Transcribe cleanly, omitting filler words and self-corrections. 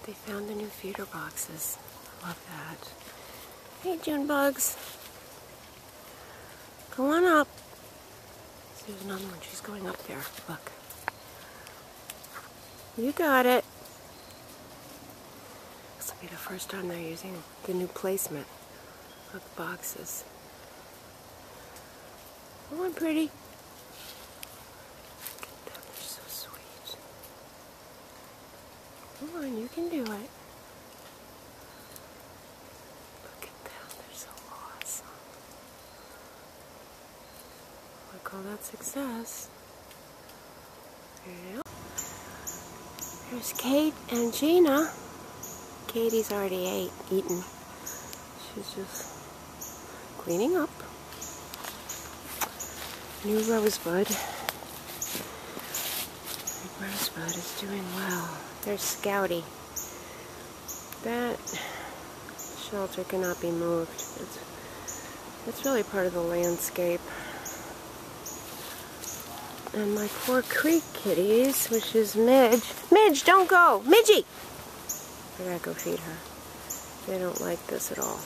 They found the new feeder boxes. Love that. Hey, June bugs. Go on up. There's another one. She's going up there. Look. You got it. This will be the first time they're using the new placement of the boxes. Come on, pretty. Look at them. They're so sweet. Come on, you can do it. Look at them. They're so awesome. I call that success. There you go. There's Kate and Gina. Katie's already eaten. She's just cleaning up. New Rosebud. Rosebud is doing well. There's Scouty. That shelter cannot be moved. It's really part of the landscape. And my poor creek kitties, which is Midge. Midge, don't go! Midgie! I gotta go feed her. They don't like this at all.